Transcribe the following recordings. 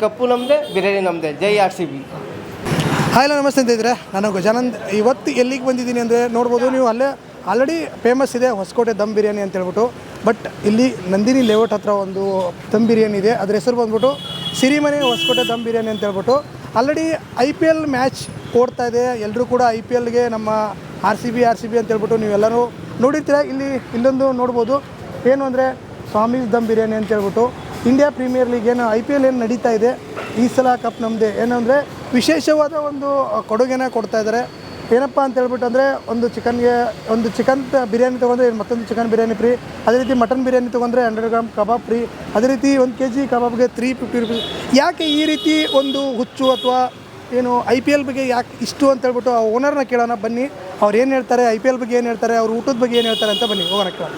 ಕಪ್ಪು ನಮ್ಮದೇ, ಬಿರಿಯಾನಿ ನಮ್ಮದೇ. ಜೈ RCB. Hi ನಮಸ್ತೆ ಅಂತ ಇದ್ದರೆ ನಾನು ಗಜಾನಂದ್. ಇವತ್ತು ಎಲ್ಲಿಗೆ ಬಂದಿದ್ದೀನಿ ಅಂದರೆ ನೋಡ್ಬೋದು ನೀವು, ಅಲ್ಲೇ ಆಲ್ರೆಡಿ ಫೇಮಸ್ ಇದೆ ಹೊಸಕೋಟೆ ದಮ್ ಬಿರಿಯಾನಿ ಅಂತ ಹೇಳ್ಬಿಟ್ಟು. ಬಟ್ ಇಲ್ಲಿ ನಂದಿನಿ ಲೇಔಟ್ ಹತ್ರ ಒಂದು ದಮ್ ಬಿರಿಯಾನಿ ಇದೆ, ಅದ್ರ ಹೆಸರು ಬಂದ್ಬಿಟ್ಟು ಸಿರಿಮನೆ ಹೊಸಕೋಟೆ ದಮ್ ಬಿರಿಯಾನಿ ಅಂತ ಹೇಳ್ಬಿಟ್ಟು. ಆಲ್ರೆಡಿ IPL ಮ್ಯಾಚ್ ಓಡ್ತಾ ಇದೆ, ಎಲ್ಲರೂ ಕೂಡ IPLಗೆ ನಮ್ಮ RCB ಅಂತ ಹೇಳ್ಬಿಟ್ಟು ನೀವೆಲ್ಲರೂ ನೋಡಿರ್ತೀರ. ಇಲ್ಲೊಂದು ನೋಡ್ಬೋದು, ಏನು ಅಂದರೆ ಸ್ವಾಮೀಸ್ ದಮ್ ಬಿರಿಯಾನಿ ಅಂತ ಹೇಳ್ಬಿಟ್ಟು. ಇಂಡಿಯಾ ಪ್ರೀಮಿಯರ್ ಲೀಗ್ ಏನು IPL ಏನು ನಡೀತಾ ಇದೆ, ಈ ಸಲ ಕಪ್ ನಮ್ಮದೇ. ಏನಂದರೆ ವಿಶೇಷವಾದ ಒಂದು ಕೊಡುಗೆನ ಕೊಡ್ತಾ ಇದ್ದಾರೆ. ಏನಪ್ಪ ಅಂತ ಹೇಳ್ಬಿಟ್ಟು ಅಂದರೆ ಒಂದು ಚಿಕನ್ ಬಿರಿಯಾನಿ ತೊಗೊಂಡ್ರೆ ಮತ್ತೊಂದು ಚಿಕನ್ ಬಿರಿಯಾನಿ ಫ್ರೀ. ಅದೇ ರೀತಿ ಮಟನ್ ಬಿರಿಯಾನಿ ತೊಗೊಂಡ್ರೆ 100 ಗ್ರಾಮ್ ಕಬಾಬ್ ಫ್ರೀ. ಅದೇ ರೀತಿ 1 kg ಕಬಾಬ್ಗೆ 350 ರೂಪೀಸ್. ಯಾಕೆ ಈ ರೀತಿ ಒಂದು ಹುಚ್ಚು ಅಥವಾ ಏನು IPL ಬಗ್ಗೆ ಯಾಕೆ ಇಷ್ಟು ಅಂತ ಹೇಳ್ಬಿಟ್ಟು ಆ ಓನರ್ನ ಕೇಳೋಣ ಬನ್ನಿ. ಅವ್ರು ಏನು ಹೇಳ್ತಾರೆ, IPL ಬಗ್ಗೆ ಏನು ಹೇಳ್ತಾರೆ, ಅವ್ರ ಊಟದ ಬಗ್ಗೆ ಏನು ಹೇಳ್ತಾರೆ ಅಂತ ಬನ್ನಿ ಹೋಗೋಣ ಕೇಳೋಣ.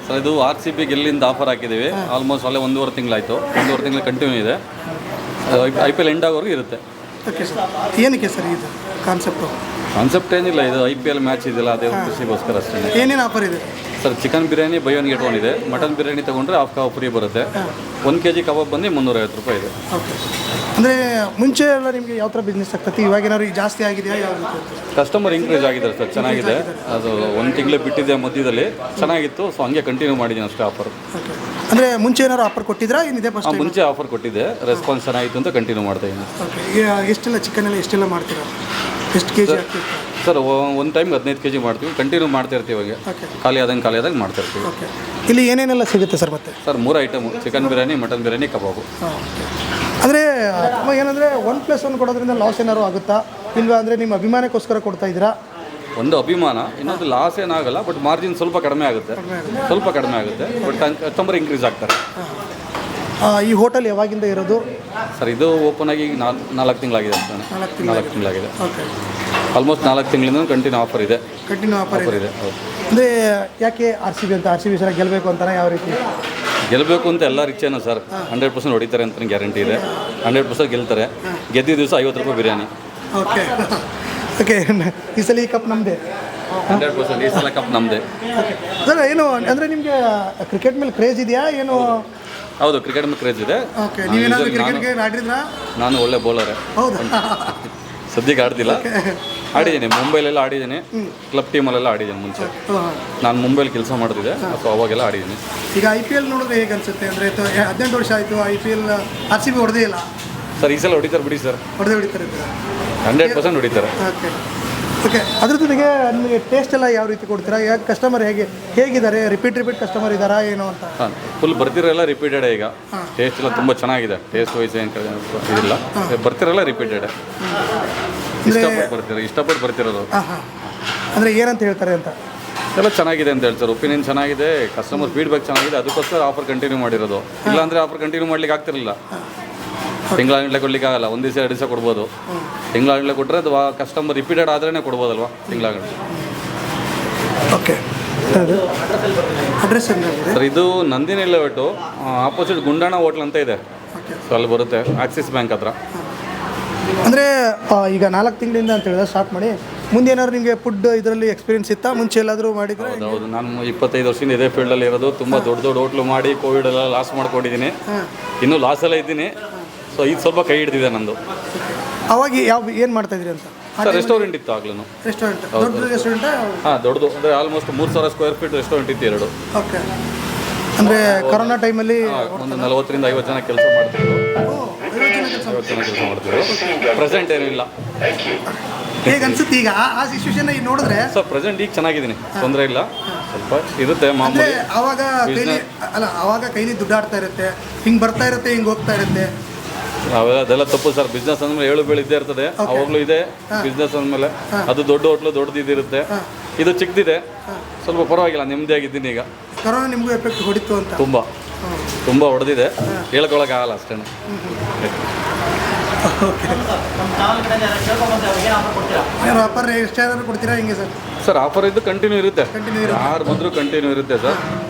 ಸರ್, ಇದು RCB ಗೆಲ್ಲಿಂದ ಆಫರ್ ಹಾಕಿದ್ದೀವಿ. ಆಲ್ಮೋಸ್ಟ್ ಅಲ್ಲೇ 1.5 ತಿಂಗಳಾಯಿತು. 1.5 ತಿಂಗಳು ಕಂಟಿನ್ಯೂ ಇದೆ. IPL ಎಂಡ್ ಆಗೋವರೆಗೂ ಇರುತ್ತೆ. ಓಕೆ ಸರ್, ಏನಕ್ಕೆ ಸರ್ ಇದು ಕಾನ್ಸೆಪ್ಟ್ ಏನಿಲ್ಲ, ಇದು IPL ಮ್ಯಾಚ್ ಇದೆಯಲ್ಲ, ಅದೇ ಖುಷಿಗೋಸ್ಕರ ಅಷ್ಟೇ. ಏನೇನು ಆಫರ್ ಇದೆ sir? Chicken biryani by 1 get 1 ಇದೆ. ಮಟನ್ ಬಿರಿಯಾನಿ ತೊಗೊಂಡ್ರೆ ಹಾಫ್ ಕಬಾಬ್ ಫ್ರೀ ಬರುತ್ತೆ. 1 kg ಕಬಾಬ್ ಬಂದು 350 ರೂಪಾಯಿ ಇದೆ. ಓಕೆ, ಅಂದರೆ ಮುಂಚೆ ಎಲ್ಲ ನಿಮಗೆ ಯಾವ ಥರ ಬಿಸ್ನೆಸ್ ಆಗ್ತೈತಿ, ಇವಾಗ ಏನಾದ್ರು ಜಾಸ್ತಿ ಆಗಿದೆಯಾ, ಯಾವ ರೀತಿ? ಕಸ್ಟಮರ್ ಇನ್ಕ್ರೀಸ್ ಆಗಿದ್ದಾರೆ ಸರ್, ಚೆನ್ನಾಗಿದೆ. ಅದು 1 ತಿಂಗಳು ಬಿಟ್ಟಿದೆ ಮಧ್ಯದಲ್ಲಿ, ಚೆನ್ನಾಗಿತ್ತು. ಸೊ ಹಂಗೆ ಕಂಟಿನ್ಯೂ ಮಾಡಿದ್ದೀನಿ ಅಷ್ಟೇ ಆಫರ್. ಓಕೆ, ಅಂದರೆ ಮುಂಚೆ ಏನಾದ್ರು ಆಫರ್ ಕೊಟ್ಟಿದ್ರಾ, ಏನಿದೆ ಫಸ್ಟ್? ಮುಂಚೆ ಆಫರ್ ಕೊಟ್ಟಿದ್ದೆ, ರೆಸ್ಪಾನ್ಸ್ ಚೆನ್ನಾಗಿತ್ತು ಅಂತ ಕಂಟಿನ್ಯೂ ಮಾಡ್ತಾ ಇದ್ದೀನಿ. ಓಕೆ, ಎಷ್ಟೆಲ್ಲ ಚಿಕನಲ್ಲಿ ಎಷ್ಟೆಲ್ಲ ಮಾಡ್ತೀರಾ, ಎಷ್ಟು kg ಆಗ್ತಿತ್ತು ಸರ್? ಒಂದು ಟೈಮ್ಗೆ 15 kg ಮಾಡ್ತೀವಿ, ಕಂಟಿನ್ಯೂ ಮಾಡ್ತಾ ಇರ್ತೀವಿ. ಇವಾಗ ಖಾಲಿ ಆದಂಗೆ ಮಾಡ್ತಾ ಇರ್ತೀವಿ. ಓಕೆ, ಇಲ್ಲಿ ಏನೇನೆಲ್ಲ ಸಿಗುತ್ತೆ ಸರ್ ಮತ್ತೆ? Sir 3 item: chicken biryani, mutton biryani, kebab. ಅಂದರೆ ಏನಂದರೆ 1+1 ಕೊಡೋದ್ರಿಂದ ಲಾಸ್ ಏನಾದ್ರು ಆಗುತ್ತಾ ಇಲ್ವಾ? ಅಂದರೆ ನಿಮ್ಮ ಅಭಿಮಾನಕ್ಕೋಸ್ಕರ ಕೊಡ್ತಾ ಇದ್ದೀರಾ? ಒಂದು ಅಭಿಮಾನ, ಇನ್ನೊಂದು ಲಾಸ್ ಏನಾಗಲ್ಲ. ಬಟ್ ಮಾರ್ಜಿನ್ ಸ್ವಲ್ಪ ಕಡಿಮೆ ಆಗುತ್ತೆ. ಬಟ್ ಕಸ್ಟಮರ್ ಇನ್ಕ್ರೀಸ್ ಆಗ್ತಾರೆ. ಈ ಹೋಟೆಲ್ ಯಾವಾಗಿಂದ ಇರೋದು ಸರ್? ಇದು ಓಪನ್ ಆಗಿ 4 ತಿಂಗಳಾಗಿದೆ ಅಷ್ಟೇ. 4 ತಿಂಗಳಾಗಿದೆ. ಓಕೆ, ಆಲ್ಮೋಸ್ಟ್ 4 ತಿಂಗಳಿಂದ ಕಂಟಿನ್ಯೂ ಆಫರ್ ಇದೆ. ಆಫರ್ ಇದೆ. ಅಂದರೆ ಯಾಕೆ RCB ಅಂತ? RCB ಸಲ ಗೆಲ್ಲಬೇಕು ಅಂತಾನೆ, ಯಾವ ರೀತಿ ಗೆಲ್ಲಬೇಕು ಅಂತ ಎಲ್ಲ ರಿಚ್ಚೇನೋ ಸರ್. 100% ಹೊಡಿತಾರೆ ಅಂತ ಗ್ಯಾರಂಟಿ ಇದೆ. 100% ಗೆಲ್ತಾರೆ. ಗೆದ್ದಿದ್ದ ದಿವಸ 50 ರೂಪಾಯಿ ಬಿರಿಯಾನಿ. ಓಕೆ ಓಕೆ, ಈ ಸಲ ಈ ಕಪ್ ನಮ್ಮದೇ. 100% ಈ ಸಲ ಕಪ್ ನಮ್ಮದೇ. ಸರ್, ಏನು ಅಂದರೆ ನಿಮಗೆ ಕ್ರಿಕೆಟ್ ಮೇಲೆ ಕ್ರೇಜ್ ಇದೆಯಾ ಏನು? ಹೌದು, ಕ್ರಿಕೆಟ್ ಮೇಲೆ ಕ್ರೇಜ್ ಇದೆ. ಓಕೆ, ನೀವೇನಾದರೂ ಕ್ರಿಕೆಟ್ಗೆ ಆಡಿದ್ರಾ? ನಾನು ಒಳ್ಳೆ ಬೌಲರೇ. ಹೌದಾ? ಸದ್ಯಕ್ಕೆ ಆಡ್ತಿಲ್ಲ, ಆಡಿದ್ದೀನಿ. ಮುಂಬೈಲೆಲ್ಲ ಆಡಿದ್ದೀನಿ, ಕ್ಲಬ್ ಟೀಮಲ್ಲೆಲ್ಲ ಆಡಿದ್ದೀನಿ ಮುಂಚೆ. ನಾನು ಮುಂಬೈಲಿ ಕೆಲಸ ಮಾಡ್ತಿದ್ದೆ, ಸೊ ಅವಾಗೆಲ್ಲ ಆಡಿದ್ದೀನಿ. ಈಗ IPL ನೋಡಿದ್ರೆ ಹೇಗೆ ಅನಿಸುತ್ತೆ? ಅಂದರೆ 18 ವರ್ಷ ಆಯಿತು IPL, RCB ಹೊಡೆದೇ ಇಲ್ಲ. ಸರ್, ಈ ಸಲ ಹೊಡಿತಾರೆ ಬಿಡಿ ಸರ್. ಹೊಡಿತಾರೆ 100% ಹೊಡಿತಾರೆ. ಓಕೆ ಓಕೆ, ಅದ್ರ ಜೊತೆಗೆ ನಿಮಗೆ ಟೇಸ್ಟ್ ಎಲ್ಲ ಯಾವ ರೀತಿ ಕೊಡ್ತೀರಾ? ಯಾಕೆ ಕಸ್ಟಮರ್ ಹೇಗಿದ್ದಾರೆ? ರಿಪೀಟ್ ಕಸ್ಟಮರ್ ಇದ್ದಾರಾ ಏನು ಅಂತ? ಹಾಂ, ಫುಲ್ ಬರ್ತಿರಲ್ಲ ರಿಪೀಟೆಡ್. ಈಗ ಟೇಸ್ಟ್ ಎಲ್ಲ ತುಂಬ ಚೆನ್ನಾಗಿದೆ. ಟೇಸ್ಟ್ ವೈಸ್ ಏನು ಇದಿಲ್ಲ, ಬರ್ತಿರಲ್ಲ ರಿಪೀಟೆಡ್. ಇಷ್ಟಪಟ್ಟು ಬರ್ತಿರೋದು. ಅಂದರೆ ಏನಂತ ಹೇಳ್ತಾರೆ ಅಂತ? ಎಲ್ಲ ಚೆನ್ನಾಗಿದೆ ಅಂತ ಹೇಳ್ತಾರೆ. ಒಪಿನಿಯನ್ ಚೆನ್ನಾಗಿದೆ, ಕಸ್ಟಮರ್ ಫೀಡ್ಬ್ಯಾಕ್ ಚೆನ್ನಾಗಿದೆ. ಅದಕ್ಕೋಸ್ಕರ ಆಫರ್ ಕಂಟಿನ್ಯೂ ಮಾಡಿರೋದು. ಇಲ್ಲಾಂದರೆ ಆಫರ್ ಕಂಟಿನ್ಯೂ ಮಾಡ್ಲಿಕ್ಕೆ ಆಗ್ತಿರಲಿಲ್ಲ. ತಿಂಗಳಾಗಲೇ ಕೊಡ್ಲಿಕ್ಕೆ ಆಗಲ್ಲ. 1 ದಿವಸ 2 ದಿವಸ ಕೊಡ್ಬೋದು. ತಿಂಗಳಾಗಲೇ ಕೊಟ್ಟರೆ ಅದು ಕಸ್ಟಮರ್ ರಿಪೀಟೆಡ್ ಆದ್ರೇ ಕೊಡ್ಬೋದಲ್ವಾ ತಿಂಗಳಾಗಲೇ. ಓಕೆ, ಅಡ್ರೆಸ್ ಸರ್, ಇದು Nandini layout opposite Gundanna hotel ಅಂತ ಇದೆ. ಸೊ ಅಲ್ಲಿ ಬರುತ್ತೆ, ಆಕ್ಸಿಸ್ ಬ್ಯಾಂಕ್ ಹತ್ರ. ಅಂದರೆ ಈಗ 4 ತಿಂಗಳಿಂದ ಅಂತ ಹೇಳಿದ್ರೆ ಸ್ಟಾರ್ಟ್ ಮಾಡಿ, ಮುಂದೆ ಏನಾದ್ರು ನಿಮಗೆ ಫುಡ್ ಇದರಲ್ಲಿ ಎಕ್ಸ್ಪೀರಿಯನ್ಸ್ ಇತ್ತಾ? ಮುಂಚೆ ಎಲ್ಲಾದರೂ ಮಾಡಿದ್ರೆ? ಹೌದು, ನಾನು 25 ವರ್ಷದಿಂದ ಇದೇ ಫೀಲ್ಡಲ್ಲಿ ಇರೋದು. ತುಂಬ ದೊಡ್ಡ ಹೋಟ್ಲು ಮಾಡಿ ಕೋವಿಡ್ ಎಲ್ಲ ಲಾಸ್ ಮಾಡ್ಕೊಂಡಿದ್ದೀನಿ. ಇನ್ನೂ ಲಾಸಲ್ಲೇ ಇದ್ದೀನಿ. ಸೊ ಇದು ಸ್ವಲ್ಪ ಕೈ ಹಿಡ್ದಿದೆ ನಂದು. ಅವಾಗ ಏನು ಮಾಡ್ತಾಯಿದ್ರಿ ಅಂತ? ಸರ್, ರೆಸ್ಟೋರೆಂಟ್ ಇತ್ತು ಆಗ್ಲೂ. ರೆಸ್ಟೋರೆಂಟ್? ದೊಡ್ಡ ರೆಸ್ಟೋರೆಂಟ್? ಹಾಂ, ದೊಡ್ಡದು. ಅಂದರೆ ಆಲ್ಮೋಸ್ಟ್ 3000 ಸ್ಕ್ವೇರ್ ಫೀಟ್ ರೆಸ್ಟೋರೆಂಟ್ ಇತ್ತು, 2. ಓಕೆ, ಅಂದರೆ ಕೊರೋನಾ ಟೈಮಲ್ಲಿ ಒಂದು 40ರಿಂದ 50 ಜನ ಕೆಲಸ ಮಾಡ್ತಿದ್ರು. 50 ಜನ ಕೆಲಸ ಮಾಡ್ತಿದ್ರು. ಪ್ರೆಸೆಂಟ್ ಏನೂ ಇಲ್ಲ. ಹೇಗೆ ಅನ್ಸುತ್ತೆ ಈಗ ಆ ಸಿಚುವೇಶನ್ ಈಗ ನೋಡಿದ್ರೆ? ಸರ್, ಪ್ರೆಸೆಂಟ್ ಈಗ ಚೆನ್ನಾಗಿದ್ದೀನಿ, ತೊಂದರೆ ಇಲ್ಲ. ಸ್ವಲ್ಪ ಇರುತ್ತೆ ಮಾಮೂಲಿ. ಆವಾಗ ಕೈಲಿ ದುಡ್ಡಾಡ್ತಾ ಇರುತ್ತೆ, ಹಿಂಗೆ ಬರ್ತಾ ಇರುತ್ತೆ, ಹಿಂಗೆ ಹೋಗ್ತಾ ಇರುತ್ತೆ. ಅದೆಲ್ಲ ತಪ್ಪು ಸರ್. ಬಿಸ್ನೆಸ್ ಅಂದಮೇಲೆ ಏಳು ಬೀಳು ಇದ್ದೇ ಇರ್ತದೆ. ಅವಾಗಲೂ ಇದೆ ಬಿಸ್ನೆಸ್ ಅಂದಮೇಲೆ. ಅದು ದೊಡ್ಡ ಹೋಟ್ಲು ದೊಡ್ಡದಿರುತ್ತೆ, ಇದು ಚಿಕ್ಕದಿದೆ. ಸ್ವಲ್ಪ ಪರವಾಗಿಲ್ಲ, ನೆಮ್ಮದಿಯಾಗಿದ್ದೀನಿ ಈಗ. ಕೊರೋನಾ ನಿಮಗೂ ಎಫೆಕ್ಟ್ ಹೊಡಿತು ಅಂತ? ತುಂಬ ಹೊಡೆದಿದೆ, ಹೇಳ್ಕೊಳಕ್ಕಾಗಲ್ಲ ಅಷ್ಟೇ. ಆಫರ್ ಎಷ್ಟಾದ್ರೂ ಕೊಡ್ತೀರಾ ಹಿಂಗೆ ಸರ್? ಸರ್, ಆಫರ್ ಇದು ಕಂಟಿನ್ಯೂ ಇರುತ್ತೆ. ಯಾರು ಬಂದರೂ ಕಂಟಿನ್ಯೂ ಇರುತ್ತೆ ಸರ್.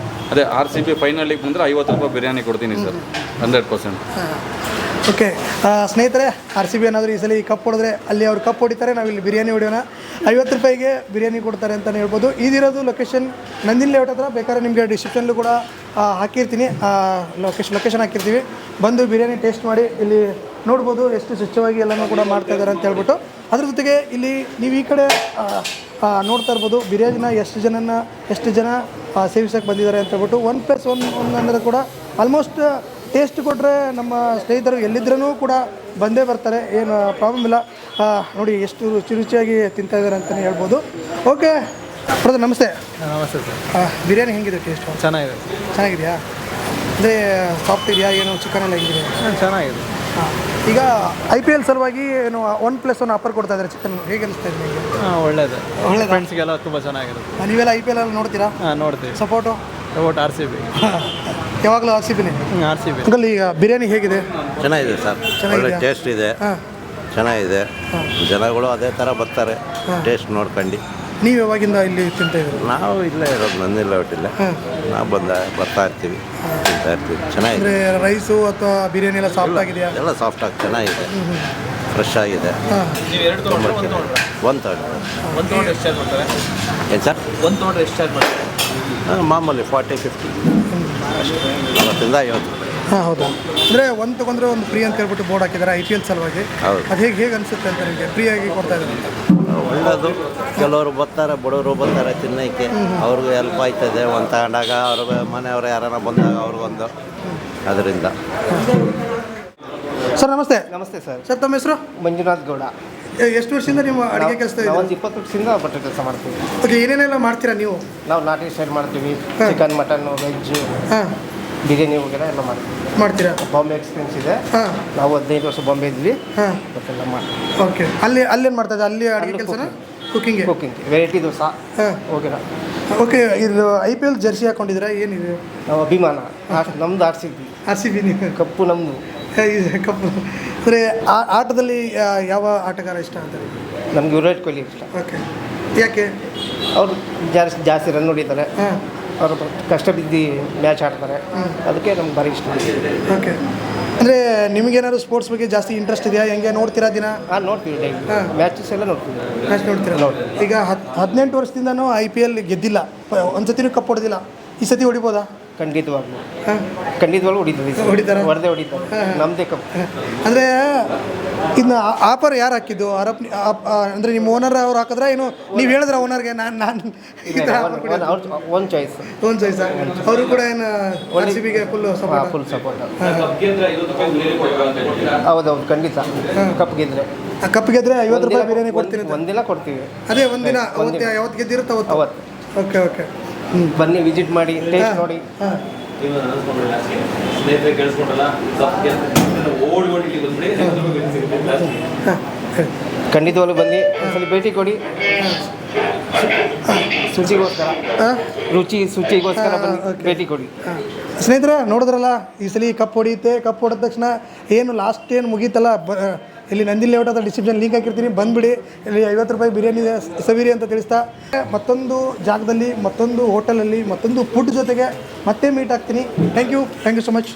ಅದೇ RCB ಫೈನಲಿಗೆ ಬಂದರೆ 50 ರೂಪಾಯಿ ಬಿರಿಯಾನಿ ಕೊಡ್ತೀನಿ ಸರ್, 100%. ಓಕೆ ಸ್ನೇಹಿತರೆ, RCB ಏನಾದರೂ ಈ ಸಲ ಈ ಕಪ್ ಹೊಡೆದ್ರೆ ಅಲ್ಲಿ ಅವ್ರು ಕಪ್ ಹೊಡಿತಾರೆ, ನಾವಿಲ್ಲಿ ಬಿರಿಯಾನಿ ಹೊಡೆಯೋಣ. 50 ರೂಪಾಯಿಗೆ ಬಿರಿಯಾನಿ ಕೊಡ್ತಾರೆ ಅಂತಲೇ ಹೇಳ್ಬೋದು. ಇದಿರೋದು ಲೊಕೇಶನ್ ನಂದಿನಿ ಲೇಔಟ್ ಹತ್ರ. ಬೇಕಾದ್ರೆ ನಿಮಗೆ ಡಿಸ್ಕ್ರಿಪ್ಷನ್ಲೂ ಕೂಡ ಹಾಕಿರ್ತೀನಿ, ಲೊಕೇಶನ್ ಹಾಕಿರ್ತೀವಿ. ಬಂದು ಬಿರಿಯಾನಿ ಟೇಸ್ಟ್ ಮಾಡಿ ಇಲ್ಲಿ ನೋಡ್ಬೋದು ಎಷ್ಟು ಸ್ವಚ್ಛವಾಗಿ ಎಲ್ಲನೂ ಕೂಡ ಮಾಡ್ತಾಯಿದ್ದಾರೆ ಅಂತ ಹೇಳ್ಬಿಟ್ಟು. ಅದ್ರ ಜೊತೆಗೆ ಇಲ್ಲಿ ನೀವು ಈ ಕಡೆ ನೋಡ್ತಾ ಇರ್ಬೋದು ಬಿರಿಯಾನಿನ ಎಷ್ಟು ಜನ ಸೇವಿಸೋಕ್ಕೆ ಬಂದಿದ್ದಾರೆ ಅಂತ ಹೇಳ್ಬಿಟ್ಟು. 1+1 ಅಂದರೆ ಕೂಡ ಆಲ್ಮೋಸ್ಟ್ ಟೇಸ್ಟ್ ಕೊಟ್ಟರೆ ನಮ್ಮ ಸ್ನೇಹಿತರು ಎಲ್ಲಿದ್ರೂ ಕೂಡ ಬಂದೇ ಬರ್ತಾರೆ, ಏನು ಪ್ರಾಬ್ಲಮ್ ಇಲ್ಲ. ನೋಡಿ ಎಷ್ಟು ರುಚಿಯಾಗಿ ತಿಂತಾಯಿದ್ದಾರೆ ಅಂತಲೇ ಹೇಳ್ಬೋದು. ಓಕೆ ಬ್ರದರ್, ನಮಸ್ತೆ. ನಮಸ್ತೆ ಸರ್. ಬಿರಿಯಾನಿ ಹೆಂಗಿದೆ ಟೇಸ್ಟು? ಚೆನ್ನಾಗಿದೆಯಾ? ಅಂದರೆ ಸಾಫ್ಟ್ ಇದೆಯಾ, ಏನು ಚಿಕನ್ ಎಲ್ಲ ಹೆಂಗಿದೆ? ಚೆನ್ನಾಗಿದೆ. ಈಗ IPL ಸಲುವಾಗಿ ಏನು 1+1 ಆಫರ್ ಕೊಡ್ತಾ ಇದ್ದಾರೆ ಚಿಕನ್, ಹೇಗೆ ಅನಿಸ್ತಾ ಇದೆ ನಿಮಗೆ? ಒಳ್ಳೇದು ಫ್ರೆಂಡ್ಸ್ಗೆಲ್ಲ ತುಂಬ ಚೆನ್ನಾಗಿರುತ್ತೆ. ನೀವೆಲ್ಲ IPL ಎಲ್ಲ ನೋಡ್ತೀರಾ? ನೋಡ್ತೀವಿ. Support RCB. ಯಾವಾಗಲೂ RCBನೇ. RCB. ಅಂಕಲ್, ಈಗ ಬಿರಿಯಾನಿ ಹೇಗಿದೆ? ಚೆನ್ನಾಗಿದೆ ಸರ್, ಒಳ್ಳೆ ಟೇಸ್ಟ್ ಇದೆ, ಚೆನ್ನಾಗಿದೆ. ಜನಗಳು ಅದೇ ಥರ ಬರ್ತಾರೆ ಟೇಸ್ಟ್ ನೋಡ್ಕೊಂಡು. ನೀವು ಯಾವಾಗಿಂದ ಇಲ್ಲಿ ತಿಂತಾ ಇದ್ದೀರಿ? ನಾವು ಇಲ್ಲೇ ಇರೋದು, ನಂದಿಲ್ಲ ಒಟ್ಟಿಲ್ಲ. ನಾವು ಬರ್ತಾ ಇರ್ತೀವಿ, ತಿಂತಾ ಇರ್ತೀವಿ. ಚೆನ್ನಾಗಿದೆ. ಅಂದರೆ ರೈಸು ಅಥವಾ ಬಿರಿಯಾನಿ ಎಲ್ಲ ಸಾಫ್ಟ್ ಆಗಿದೆಯಾ? ಎಲ್ಲ ಸಾಫ್ಟಾಗಿ ಚೆನ್ನಾಗಿದೆ, ಫ್ರೆಶ್ ಆಗಿದೆ. ಒಂದು ತಗೊಂಡು ಏನು ಸರ್? ಮಾಮೂಲಿ 40-50 40-50. ಹಾಂ, ಹೌದಾ? ಅಂದರೆ ಒಂದು ತೊಗೊಂಡ್ರೆ ಒಂದು ಫ್ರೀ ಅಂತ ಹೇಳ್ಬಿಟ್ಟು ಬೋರ್ಡ್ ಹಾಕಿದ್ದಾರೆ IPL ಸಲುವಾಗಿ. ಹೌದು. ಅದು ಹೇಗೆ ಅನಿಸುತ್ತೆ ಅಂತ ನಿಮಗೆ? ಫ್ರೀಯಾಗಿ ಕೊಡ್ತಾ ಇದ್ದಾರೆ ಅಂತ. ಒಳ್ಳೆಯದು. ಕೆಲವರು ಬರ್ತಾರೆ, ಬಡವರು ಬರ್ತಾರೆ ತಿನ್ನೋಕ್ಕೆ, ಅವ್ರಿಗೂ ಹೆಲ್ಪ್ ಆಯ್ತದೆ. ಒಂದು ತಗೊಂಡಾಗ ಅವ್ರಿಗೆ ಮನೆಯವರು ಯಾರನ್ನ ಬಂದಾಗ ಅವ್ರಿಗೊಂದು ಅದರಿಂದ. ಸರ್ ನಮಸ್ತೆ. ನಮಸ್ತೆ ಸರ್. ಸರ್ ತಮ್ಮ ಹೆಸರು? ಮಂಜುನಾಥ್ ಗೌಡ. ಎಷ್ಟು ವರ್ಷದಿಂದ ನೀವು ಅಡುಗೆ ಕೆಲಸ ಇದೆ? ಒಂದು 20 ವರ್ಷದಿಂದ ಬಟ್ಟೆ ಕೆಲಸ ಮಾಡ್ತೀವಿ. ಓಕೆ, ಏನೇನೆಲ್ಲ ಮಾಡ್ತೀರಾ ನೀವು? ನಾವು ನಾಟಿ ಸ್ಟೈಲ್ ಮಾಡ್ತೀವಿ, ಚಿಕನ್, ಮಟನ್ನು, ವೆಜ್, ಹಾಂ, ಬಿರಿಯಾನಿ ವಗೇರೆ ಎಲ್ಲ ಮಾಡ್ತೀರಾ? ಬಾಂಬೆ ಎಕ್ಸ್ಪೀರಿಯನ್ಸ್ ಇದೆ. ಹಾಂ, ನಾವು 15 ವರ್ಷ ಬಾಂಬೆ ಇದ್ವಿ. ಹಾಂ, ಮತ್ತೆಲ್ಲ ಮಾಡ್ತೀವಿ. ಓಕೆ. ಅಲ್ಲೇನು ಮಾಡ್ತಾ ಇದ್ದಾರೆ? ಅಲ್ಲಿ ಅಡುಗೆ ಕೆಲಸನ? ಕುಕ್ಕಿಂಗ್ ವೆರೈಟಿ ದೋಸೆ ಹಾಂ, ವಗೇರೆ. ಓಕೆ. ಇದು IPL ಜರ್ಸಿ ಹಾಕೊಂಡಿದ್ದೀರಾ? ಏನಿದೆ? ನಾವು ಅಭಿಮಾನ, ನಮ್ಮದು RCB. ನೀವು ಕಪ್ಪು ನಮ್ಮದು. ಕಪ್ಪು. ಅಂದರೆ ಆಟದಲ್ಲಿ ಯಾವ ಆಟಗಾರ ಇಷ್ಟ ಅಂತ? ನಮಗೆ ವಿರಾಟ್ ಕೊಹ್ಲಿ ಇಷ್ಟ. ಓಕೆ, ಯಾಕೆ? ಅವರು ಜಾಸ್ತಿ ರನ್ ಹೊಡಿತಾರೆ, ಹಾಂ, ಅವರು ಕಷ್ಟ ಬಿದ್ದು ಮ್ಯಾಚ್ ಆಡ್ತಾರೆ, ಅದಕ್ಕೆ ನಮ್ಗೆ ಭಾರಿ ಇಷ್ಟ. ಓಕೆ. ಅಂದರೆ ನಿಮಗೇನಾದ್ರು ಸ್ಪೋರ್ಟ್ಸ್ ಬಗ್ಗೆ ಜಾಸ್ತಿ ಇಂಟ್ರೆಸ್ಟ್ ಇದೆಯಾ? ಹೆಂಗೆ ನೋಡ್ತೀರಾ ದಿನ? ನೋಡ್ತೀವಿ ಡೈಲಿ ಮ್ಯಾಚಸ್ ಎಲ್ಲ ನೋಡ್ತೀವಿ. ಮ್ಯಾಚ್ ನೋಡ್ತೀರಾ? ಈಗ 18 ವರ್ಷದಿಂದನೂ IPL ಗೆದ್ದಿಲ್ಲ, ಒಂದು ಸತಿನೂ ಕಪ್ ಹೊಡೆದಿಲ್ಲ. ಈ ಸತಿ ಹೊಡಿಬೋದಾ? ಖಂಡಿತವಾಗ್ಲೂ ಹಾಂ, ಖಂಡಿತವಾಗ್ಲೂ ಹೊಡಿತೀವಿ. ಹೊಡಿತಾರಾ? ಹೊಡಿತಾರೆ, ನಮ್ಮದೇ ಕಪ್. ಅಂದರೆ ಇದನ್ನ ಆಫರ್ ಯಾರು ಹಾಕಿದ್ದು? ಅಂದರೆ ನಿಮ್ಮ ಓನರ್ ಅವ್ರು ಹಾಕಿದ್ರೆ ಏನು ನೀವು ಹೇಳಿದ್ರೆ ಓನರ್ಗೆ ನಾನು ಓನ್ ಚಾಯ್ಸ್. Own choice. ಅವರು ಕೂಡ ಏನು RCBಗೆ ಫುಲ್ ಸಪೋರ್ಟ್? Full support. ಹೌದೌದು, ಖಂಡಿತ. ಕಪ್ ಗೆದ್ರೆ ಕಪ್ ಗೆದ್ರೆ 50 ರೂಪಾಯಿ ಬಿರಿಯಾನಿ ಕೊಡ್ತೀನಿ. ಒಂದಿನ ಕೊಡ್ತೀವಿ. ಅದೇ ಒಂದಿನ ಯಾವತ್ತು ಗೆದ್ದಿರುತ್ತೆ ಅವತ್ತು. Okay, okay. ಬನ್ನಿ, ವಿಸಿಟ್ ಮಾಡಿ, ಟೇಸ್ಟ್ ನೋಡಿ. ಖಂಡಿತವಾಗ್ಲೂ ಬನ್ನಿ, ಒಂದ್ಸಲ ಭೇಟಿ ಕೊಡಿ. ಶುಚಿಗೋಸ್ಕರ ಬನ್ನಿ, ಭೇಟಿ ಕೊಡಿ. ಸ್ನೇಹಿತರೆ, ನೋಡಿದ್ರಲ್ಲ, ಈ ಸಲ ಕಪ್ ಹೊಡಿಯುತ್ತೆ. ಕಪ್ ಹೊಡೆದ ತಕ್ಷಣ ಏನು ಲಾಸ್ಟ್ ಏನು ಮುಗೀತಲ್ಲ, ಇಲ್ಲಿ ನಂದಿನಿ ಲೇಔಟ್ ಅಂತ ಡಿಸ್ಕ್ರಿಪ್ಷನ್ ಲಿಂಕ್ ಹಾಕಿರ್ತೀನಿ, ಬಂದುಬಿಡಿ. ಇಲ್ಲಿ 50 ರೂಪಾಯಿ ಬಿರಿಯಾನಿ ಸವಿರಿ ಅಂತ ತಿಳಿಸ್ತಾ, ಮತ್ತೊಂದು ಜಾಗದಲ್ಲಿ, ಮತ್ತೊಂದು ಹೋಟೆಲಲ್ಲಿ, ಮತ್ತೊಂದು ಫುಡ್ ಜೊತೆಗೆ ಮತ್ತೆ ಮೀಟ್ ಆಗ್ತೀನಿ. Thank you so much.